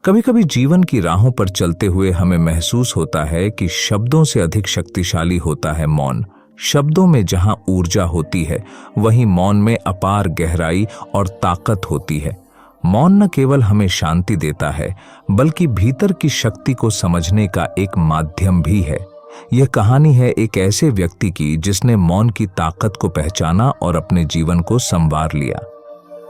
कभी कभी जीवन की राहों पर चलते हुए हमें महसूस होता है कि शब्दों से अधिक शक्तिशाली होता है मौन। शब्दों में जहां ऊर्जा होती है, वहीं मौन में अपार गहराई और ताकत होती है। मौन न केवल हमें शांति देता है, बल्कि भीतर की शक्ति को समझने का एक माध्यम भी है। यह कहानी है एक ऐसे व्यक्ति की जिसने मौन की ताकत को पहचाना और अपने जीवन को संवार लिया।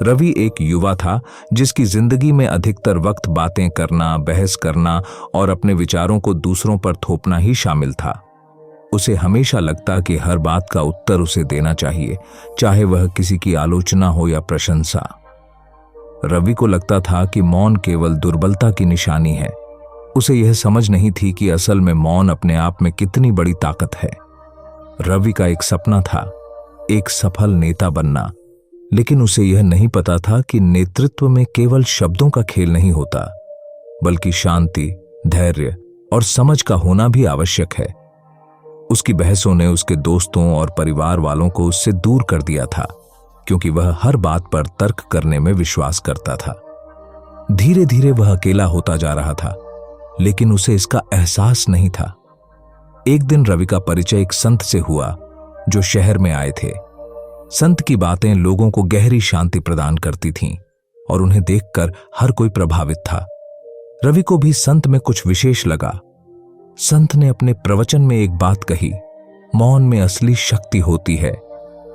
रवि एक युवा था जिसकी जिंदगी में अधिकतर वक्त बातें करना, बहस करना और अपने विचारों को दूसरों पर थोपना ही शामिल था। उसे हमेशा लगता कि हर बात का उत्तर उसे देना चाहिए, चाहे वह किसी की आलोचना हो या प्रशंसा। रवि को लगता था कि मौन केवल दुर्बलता की निशानी है। उसे यह समझ नहीं थी कि असल में मौन अपने आप में कितनी बड़ी ताकत है। रवि का एक सपना था, एक सफल नेता बनना, लेकिन उसे यह नहीं पता था कि नेतृत्व में केवल शब्दों का खेल नहीं होता, बल्कि शांति, धैर्य और समझ का होना भी आवश्यक है। उसकी बहसों ने उसके दोस्तों और परिवार वालों को उससे दूर कर दिया था, क्योंकि वह हर बात पर तर्क करने में विश्वास करता था। धीरे धीरे वह अकेला होता जा रहा था, लेकिन उसे इसका एहसास नहीं था। एक दिन रवि का परिचय एक संत से हुआ जो शहर में आए थे। संत की बातें लोगों को गहरी शांति प्रदान करती थीं और उन्हें देखकर हर कोई प्रभावित था। रवि को भी संत में कुछ विशेष लगा। संत ने अपने प्रवचन में एक बात कही, मौन में असली शक्ति होती है।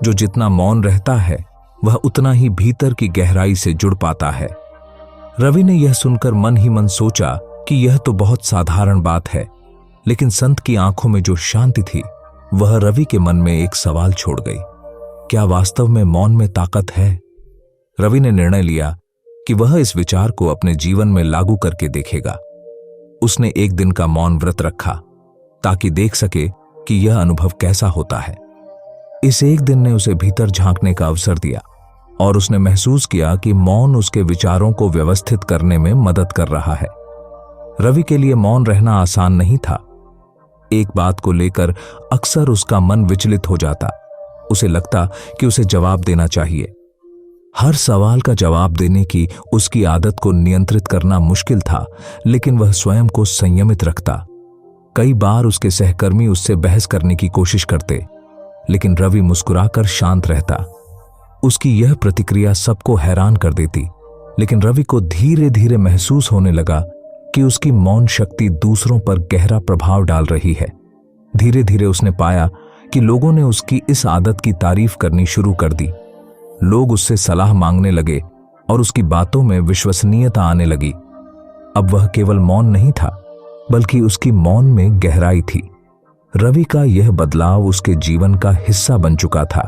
जो जितना मौन रहता है, वह उतना ही भीतर की गहराई से जुड़ पाता है। रवि ने यह सुनकर मन ही मन सोचा कि यह तो बहुत साधारण बात है, लेकिन संत की आंखों में जो शांति थी, वह रवि के मन में एक सवाल छोड़ गई। क्या वास्तव में मौन में ताकत है? रवि ने निर्णय लिया कि वह इस विचार को अपने जीवन में लागू करके देखेगा। उसने एक दिन का मौन व्रत रखा ताकि देख सके कि यह अनुभव कैसा होता है। इस एक दिन ने उसे भीतर झांकने का अवसर दिया और उसने महसूस किया कि मौन उसके विचारों को व्यवस्थित करने में मदद कर रहा है। रवि के लिए मौन रहना आसान नहीं था। एक बात को लेकर अक्सर उसका मन विचलित हो जाता। उसे लगता कि उसे जवाब देना चाहिए। हर सवाल का जवाब देने की उसकी आदत को नियंत्रित करना मुश्किल था, लेकिन वह स्वयं को संयमित रखता। कई बार उसके सहकर्मी उससे बहस करने की कोशिश करते, लेकिन रवि मुस्कुराकर शांत रहता। उसकी यह प्रतिक्रिया सबको हैरान कर देती, लेकिन रवि को धीरे धीरे महसूस होने लगा कि उसकी मौन शक्ति दूसरों पर गहरा प्रभाव डाल रही है। धीरे धीरे उसने पाया कि लोगों ने उसकी इस आदत की तारीफ करनी शुरू कर दी। लोग उससे सलाह मांगने लगे और उसकी बातों में विश्वसनीयता आने लगी। अब वह केवल मौन नहीं था, बल्कि उसकी मौन में गहराई थी। रवि का यह बदलाव उसके जीवन का हिस्सा बन चुका था।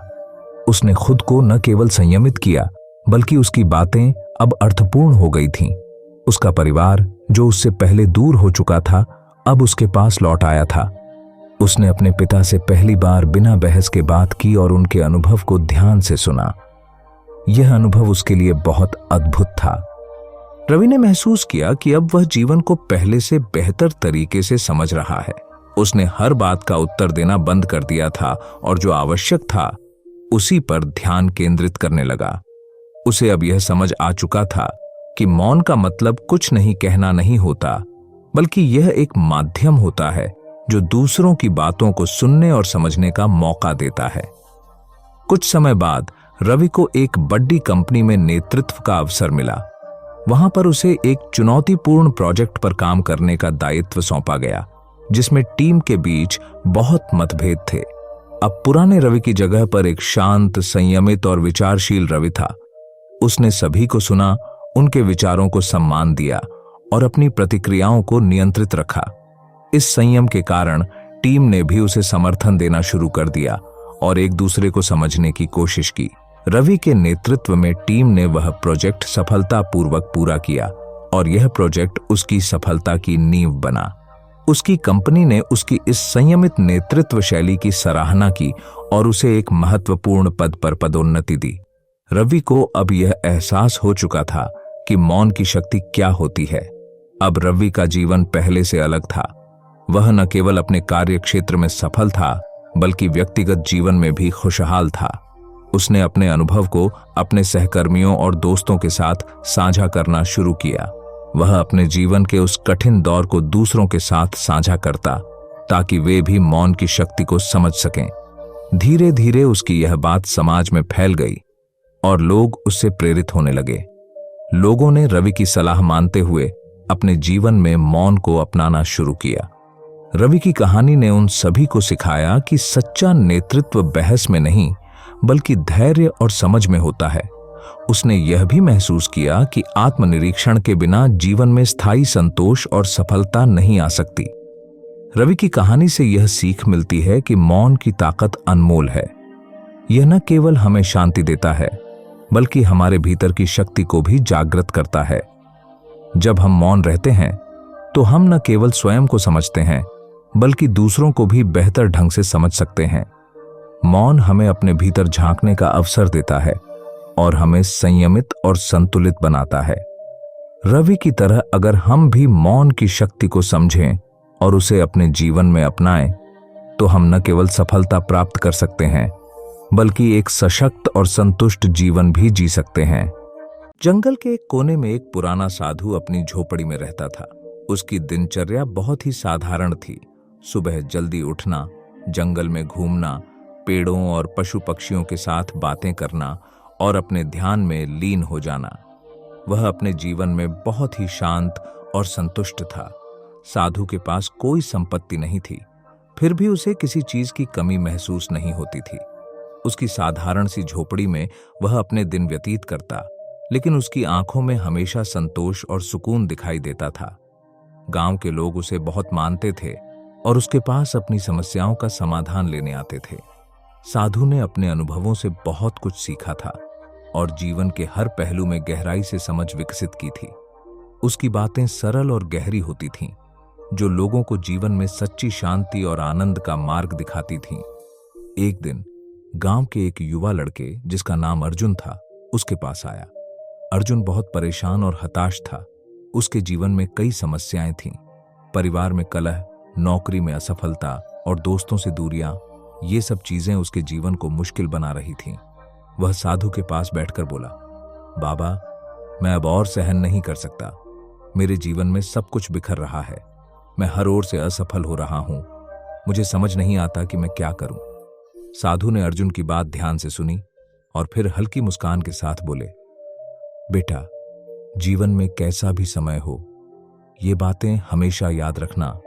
उसने खुद को न केवल संयमित किया, बल्कि उसकी बातें अब अर्थपूर्ण हो गई थीं। उसका परिवार, जो उससे पहले दूर हो चुका था, अब उसके पास लौट आया था। उसने अपने पिता से पहली बार बिना बहस के बात की और उनके अनुभव को ध्यान से सुना। यह अनुभव उसके लिए बहुत अद्भुत था। रवि ने महसूस किया कि अब वह जीवन को पहले से बेहतर तरीके से समझ रहा है। उसने हर बात का उत्तर देना बंद कर दिया था और जो आवश्यक था, उसी पर ध्यान केंद्रित करने लगा। उसे अब यह समझ आ चुका था कि मौन का मतलब कुछ नहीं कहना नहीं होता, बल्कि यह एक माध्यम होता है जो दूसरों की बातों को सुनने और समझने का मौका देता है। कुछ समय बाद रवि को एक बड़ी कंपनी में नेतृत्व का अवसर मिला। वहां पर उसे एक चुनौतीपूर्ण प्रोजेक्ट पर काम करने का दायित्व सौंपा गया, जिसमें टीम के बीच बहुत मतभेद थे। अब पुराने रवि की जगह पर एक शांत, संयमित और विचारशील रवि था। उसने सभी को सुना, उनके विचारों को सम्मान दिया और अपनी प्रतिक्रियाओं को नियंत्रित रखा। इस संयम के कारण टीम ने भी उसे समर्थन देना शुरू कर दिया और एक दूसरे को समझने की कोशिश की। रवि के नेतृत्व में टीम ने वह प्रोजेक्ट सफलतापूर्वक पूरा किया और यह प्रोजेक्ट उसकी सफलता की नींव बना। उसकी कंपनी ने उसकी इस संयमित नेतृत्व शैली की सराहना की और उसे एक महत्वपूर्ण पद पर पदोन्नति दी। रवि को अब यह एहसास हो चुका था कि मौन की शक्ति क्या होती है। अब रवि का जीवन पहले से अलग था। वह न केवल अपने कार्य क्षेत्र में सफल था, बल्कि व्यक्तिगत जीवन में भी खुशहाल था। उसने अपने अनुभव को अपने सहकर्मियों और दोस्तों के साथ साझा करना शुरू किया। वह अपने जीवन के उस कठिन दौर को दूसरों के साथ साझा करता ताकि वे भी मौन की शक्ति को समझ सकें। धीरे धीरे उसकी यह बात समाज में फैल गई और लोग उससे प्रेरित होने लगे। लोगों ने रवि की सलाह मानते हुए अपने जीवन में मौन को अपनाना शुरू किया। रवि की कहानी ने उन सभी को सिखाया कि सच्चा नेतृत्व बहस में नहीं बल्कि धैर्य और समझ में होता है। उसने यह भी महसूस किया कि आत्मनिरीक्षण के बिना जीवन में स्थायी संतोष और सफलता नहीं आ सकती। रवि की कहानी से यह सीख मिलती है कि मौन की ताकत अनमोल है। यह न केवल हमें शांति देता है बल्कि हमारे भीतर की शक्ति को भी जागृत करता है। जब हम मौन रहते हैं तो हम न केवल स्वयं को समझते हैं बल्कि दूसरों को भी बेहतर ढंग से समझ सकते हैं। मौन हमें अपने भीतर झांकने का अवसर देता है और हमें संयमित और संतुलित बनाता है। रवि की तरह अगर हम भी मौन की शक्ति को समझें और उसे अपने जीवन में अपनाएं तो हम न केवल सफलता प्राप्त कर सकते हैं बल्कि एक सशक्त और संतुष्ट जीवन भी जी सकते हैं। जंगल के एक कोने में एक पुराना साधु अपनी झोपड़ी में रहता था। उसकी दिनचर्या बहुत ही साधारण थी। सुबह जल्दी उठना, जंगल में घूमना, पेड़ों और पशु पक्षियों के साथ बातें करना और अपने ध्यान में लीन हो जाना। वह अपने जीवन में बहुत ही शांत और संतुष्ट था। साधु के पास कोई संपत्ति नहीं थी, फिर भी उसे किसी चीज की कमी महसूस नहीं होती थी। उसकी साधारण सी झोपड़ी में वह अपने दिन व्यतीत करता, लेकिन उसकी आंखों में हमेशा संतोष और सुकून दिखाई देता था। गांव के लोग उसे बहुत मानते थे और उसके पास अपनी समस्याओं का समाधान लेने आते थे। साधु ने अपने अनुभवों से बहुत कुछ सीखा था और जीवन के हर पहलू में गहराई से समझ विकसित की थी। उसकी बातें सरल और गहरी होती थीं, जो लोगों को जीवन में सच्ची शांति और आनंद का मार्ग दिखाती थीं। एक दिन गांव के एक युवा लड़के जिसका नाम अर्जुन था उसके पास आया। अर्जुन बहुत परेशान और हताश था। उसके जीवन में कई समस्याएं थीं। परिवार में कलह, नौकरी में असफलता और दोस्तों से दूरियां, ये सब चीजें उसके जीवन को मुश्किल बना रही थीं। वह साधु के पास बैठकर बोला, बाबा, मैं अब और सहन नहीं कर सकता। मेरे जीवन में सब कुछ बिखर रहा है। मैं हर ओर से असफल हो रहा हूं। मुझे समझ नहीं आता कि मैं क्या करूं। साधु ने अर्जुन की बात ध्यान से सुनी और फिर हल्की मुस्कान के साथ बोले, बेटा, जीवन में कैसा भी समय हो, ये बातें हमेशा याद रखना।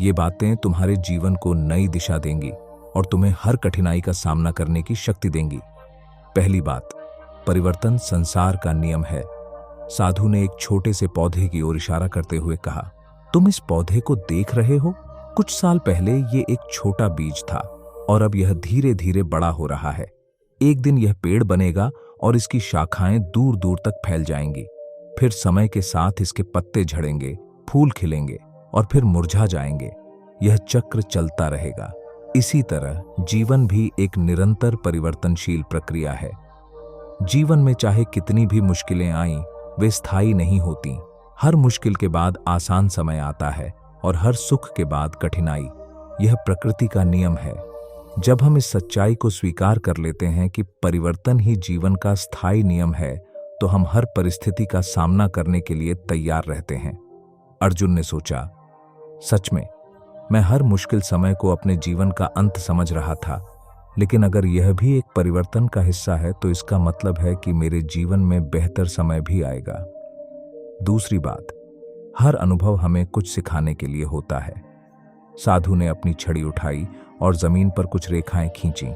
ये बातें तुम्हारे जीवन को नई दिशा देंगी और तुम्हें हर कठिनाई का सामना करने की शक्ति देंगी। पहली बात, परिवर्तन संसार का नियम है। साधु ने एक छोटे से पौधे की ओर इशारा करते हुए कहा, तुम इस पौधे को देख रहे हो? कुछ साल पहले ये एक छोटा बीज था और अब यह धीरे धीरे बड़ा हो रहा है। एक दिन यह पेड़ बनेगा और इसकी शाखाएं दूर दूर तक फैल जाएंगी। फिर समय के साथ इसके पत्ते झड़ेंगे, फूल खिलेंगे और फिर मुरझा जाएंगे। यह चक्र चलता रहेगा। इसी तरह जीवन भी एक निरंतर परिवर्तनशील प्रक्रिया है। जीवन में चाहे कितनी भी मुश्किलें आईं, वे स्थायी नहीं होती। हर मुश्किल के बाद आसान समय आता है और हर सुख के बाद कठिनाई। यह प्रकृति का नियम है। जब हम इस सच्चाई को स्वीकार कर लेते हैं कि परिवर्तन ही जीवन का स्थायी नियम है, तो हम हर परिस्थिति का सामना करने के लिए तैयार रहते हैं। अर्जुन ने सोचा, सच में मैं हर मुश्किल समय को अपने जीवन का अंत समझ रहा था, लेकिन अगर यह भी एक परिवर्तन का हिस्सा है तो इसका मतलब है कि मेरे जीवन में बेहतर समय भी आएगा। दूसरी बात, हर अनुभव हमें कुछ सिखाने के लिए होता है। साधु ने अपनी छड़ी उठाई और जमीन पर कुछ रेखाएं खींची।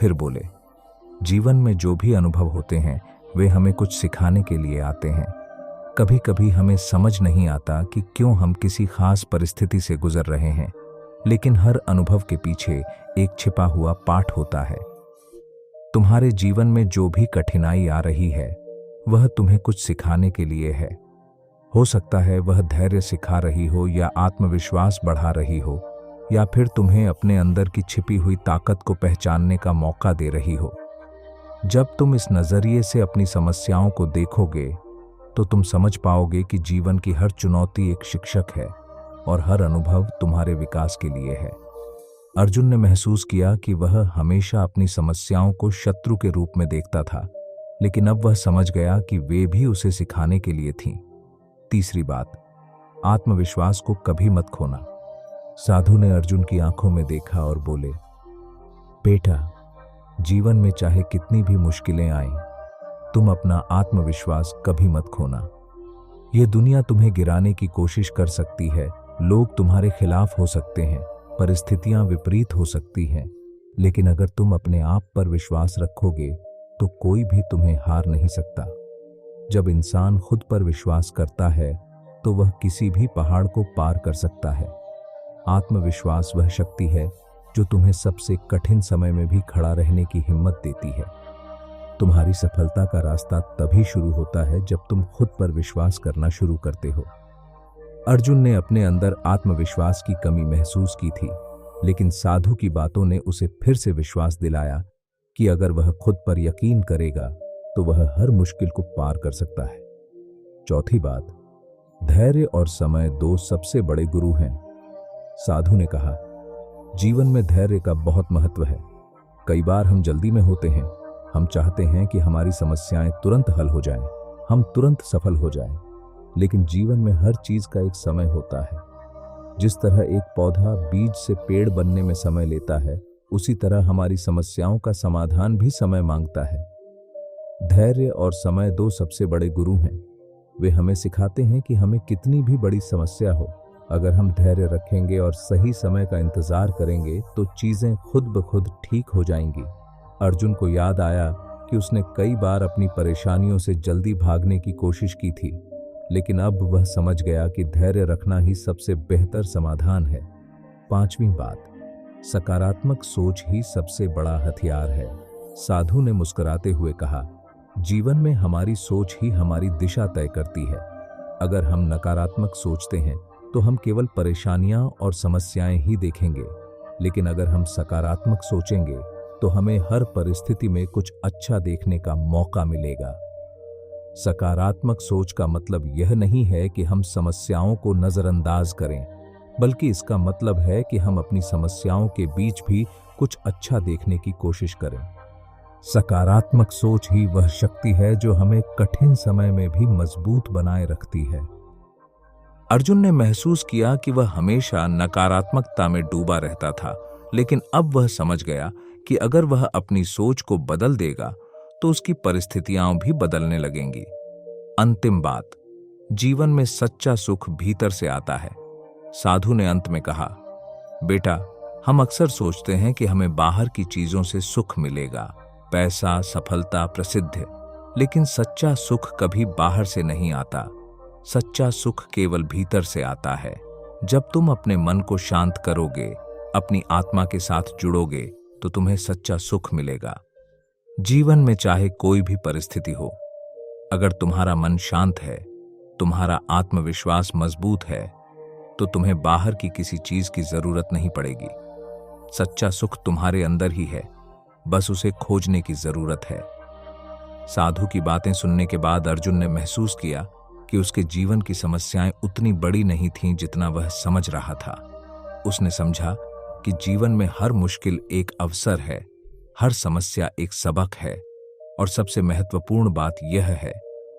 फिर बोले, जीवन में जो भी अनुभव होते हैं वे हमें कुछ सिखाने के लिए आते हैं। कभी कभी हमें समझ नहीं आता कि क्यों हम किसी खास परिस्थिति से गुजर रहे हैं, लेकिन हर अनुभव के पीछे एक छिपा हुआ पाठ होता है। तुम्हारे जीवन में जो भी कठिनाई आ रही है वह तुम्हें कुछ सिखाने के लिए है। हो सकता है वह धैर्य सिखा रही हो या आत्मविश्वास बढ़ा रही हो, या फिर तुम्हें अपने अंदर की छिपी हुई ताकत को पहचानने का मौका दे रही हो। जब तुम इस नजरिए से अपनी समस्याओं को देखोगे तो तुम समझ पाओगे कि जीवन की हर चुनौती एक शिक्षक है और हर अनुभव तुम्हारे विकास के लिए है। अर्जुन ने महसूस किया कि वह हमेशा अपनी समस्याओं को शत्रु के रूप में देखता था, लेकिन अब वह समझ गया कि वे भी उसे सिखाने के लिए थीं। तीसरी बात, आत्मविश्वास को कभी मत खोना। साधु ने अर्जुन की आंखों में देखा और बोले, बेटा, जीवन में चाहे कितनी भी मुश्किलें आएं, तुम अपना आत्मविश्वास कभी मत खोना। ये दुनिया तुम्हें गिराने की कोशिश कर सकती है, लोग तुम्हारे खिलाफ हो सकते हैं, परिस्थितियां विपरीत हो सकती हैं, लेकिन अगर तुम अपने आप पर विश्वास रखोगे तो कोई भी तुम्हें हार नहीं सकता। जब इंसान खुद पर विश्वास करता है तो वह किसी भी पहाड़ को पार कर सकता है। आत्मविश्वास वह शक्ति है जो तुम्हें सबसे कठिन समय में भी खड़ा रहने की हिम्मत देती है। तुम्हारी सफलता का रास्ता तभी शुरू होता है जब तुम खुद पर विश्वास करना शुरू करते हो। अर्जुन ने अपने अंदर आत्मविश्वास की कमी महसूस की थी, लेकिन साधु की बातों ने उसे फिर से विश्वास दिलाया कि अगर वह खुद पर यकीन करेगा तो वह हर मुश्किल को पार कर सकता है। चौथी बात, धैर्य और समय दो सबसे बड़े गुरु हैं। साधु ने कहा, जीवन में धैर्य का बहुत महत्व है। कई बार हम जल्दी में होते हैं, हम चाहते हैं कि हमारी समस्याएं तुरंत हल हो जाएं, हम तुरंत सफल हो जाएं, लेकिन जीवन में हर चीज का एक समय होता है। जिस तरह एक पौधा बीज से पेड़ बनने में समय लेता है, उसी तरह हमारी समस्याओं का समाधान भी समय मांगता है। धैर्य और समय दो सबसे बड़े गुरु हैं। वे हमें सिखाते हैं कि हमें कितनी भी बड़ी समस्या हो, अगर हम धैर्य रखेंगे और सही समय का इंतजार करेंगे तो चीजें खुद ब खुद ठीक हो जाएंगी। अर्जुन को याद आया कि उसने कई बार अपनी परेशानियों से जल्दी भागने की कोशिश की थी, लेकिन अब वह समझ गया कि धैर्य रखना ही सबसे बेहतर समाधान है। पांचवी बात, सकारात्मक सोच ही सबसे बड़ा हथियार है। साधु ने मुस्कुराते हुए कहा, जीवन में हमारी सोच ही हमारी दिशा तय करती है। अगर हम नकारात्मक सोचते हैं तो हम केवल परेशानियां और समस्याएं ही देखेंगे, लेकिन अगर हम सकारात्मक सोचेंगे तो हमें हर परिस्थिति में कुछ अच्छा देखने का मौका मिलेगा। सकारात्मक सोच का मतलब यह नहीं है कि हम समस्याओं को नजरअंदाज करें, बल्कि इसका मतलब है कि हम अपनी समस्याओं के बीच भी कुछ अच्छा देखने की कोशिश करें। सकारात्मक सोच ही वह शक्ति है जो हमें कठिन समय में भी मजबूत बनाए रखती है। अर्जुन ने महसूस किया कि वह हमेशा नकारात्मकता में डूबा रहता था, लेकिन अब वह समझ गया कि अगर वह अपनी सोच को बदल देगा तो उसकी परिस्थितियां भी बदलने लगेंगी। अंतिम बात, जीवन में सच्चा सुख भीतर से आता है। साधु ने अंत में कहा, बेटा, हम अक्सर सोचते हैं कि हमें बाहर की चीजों से सुख मिलेगा, पैसा, सफलता, प्रसिद्धि, लेकिन सच्चा सुख कभी बाहर से नहीं आता। सच्चा सुख केवल भीतर से आता है। जब तुम अपने मन को शांत करोगे, अपनी आत्मा के साथ जुड़ोगे, तो तुम्हें सच्चा सुख मिलेगा। जीवन में चाहे कोई भी परिस्थिति हो, अगर तुम्हारा मन शांत है, तुम्हारा आत्मविश्वास मजबूत है, तो तुम्हें बाहर की किसी चीज की जरूरत नहीं पड़ेगी। सच्चा सुख तुम्हारे अंदर ही है, बस उसे खोजने की जरूरत है। साधु की बातें सुनने के बाद अर्जुन ने महसूस किया कि उसके जीवन की समस्याएं उतनी बड़ी नहीं थीं जितना वह समझ रहा था। उसने समझा कि जीवन में हर मुश्किल एक अवसर है, हर समस्या एक सबक है, और सबसे महत्वपूर्ण बात यह है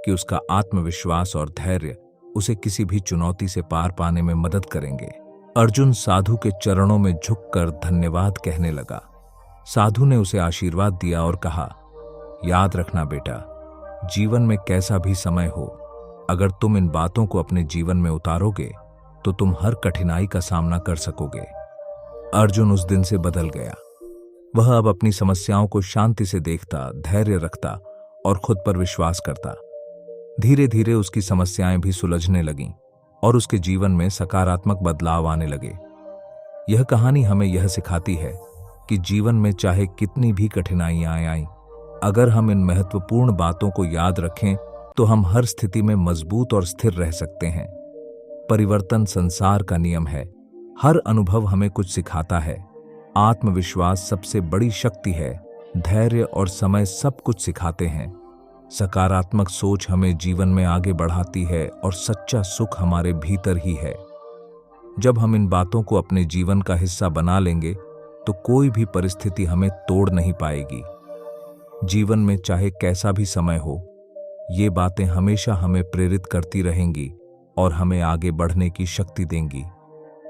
कि उसका आत्मविश्वास और धैर्य उसे किसी भी चुनौती से पार पाने में मदद करेंगे। अर्जुन साधु के चरणों में झुककर धन्यवाद कहने लगा। साधु ने उसे आशीर्वाद दिया और कहा, याद रखना बेटा, जीवन में कैसा भी समय हो, अगर तुम इन बातों को अपने जीवन में उतारोगे तो तुम हर कठिनाई का सामना कर सकोगे। अर्जुन उस दिन से बदल गया। वह अब अपनी समस्याओं को शांति से देखता, धैर्य रखता और खुद पर विश्वास करता। धीरे धीरे उसकी समस्याएं भी सुलझने लगीं और उसके जीवन में सकारात्मक बदलाव आने लगे। यह कहानी हमें यह सिखाती है कि जीवन में चाहे कितनी भी कठिनाइयां आएं, अगर हम इन महत्वपूर्ण बातों को याद रखें तो हम हर स्थिति में मजबूत और स्थिर रह सकते हैं। परिवर्तन संसार का नियम है। हर अनुभव हमें कुछ सिखाता है। आत्मविश्वास सबसे बड़ी शक्ति है। धैर्य और समय सब कुछ सिखाते हैं। सकारात्मक सोच हमें जीवन में आगे बढ़ाती है और सच्चा सुख हमारे भीतर ही है। जब हम इन बातों को अपने जीवन का हिस्सा बना लेंगे तो कोई भी परिस्थिति हमें तोड़ नहीं पाएगी। जीवन में चाहे कैसा भी समय हो, ये बातें हमेशा हमें प्रेरित करती रहेंगी और हमें आगे बढ़ने की शक्ति देंगी।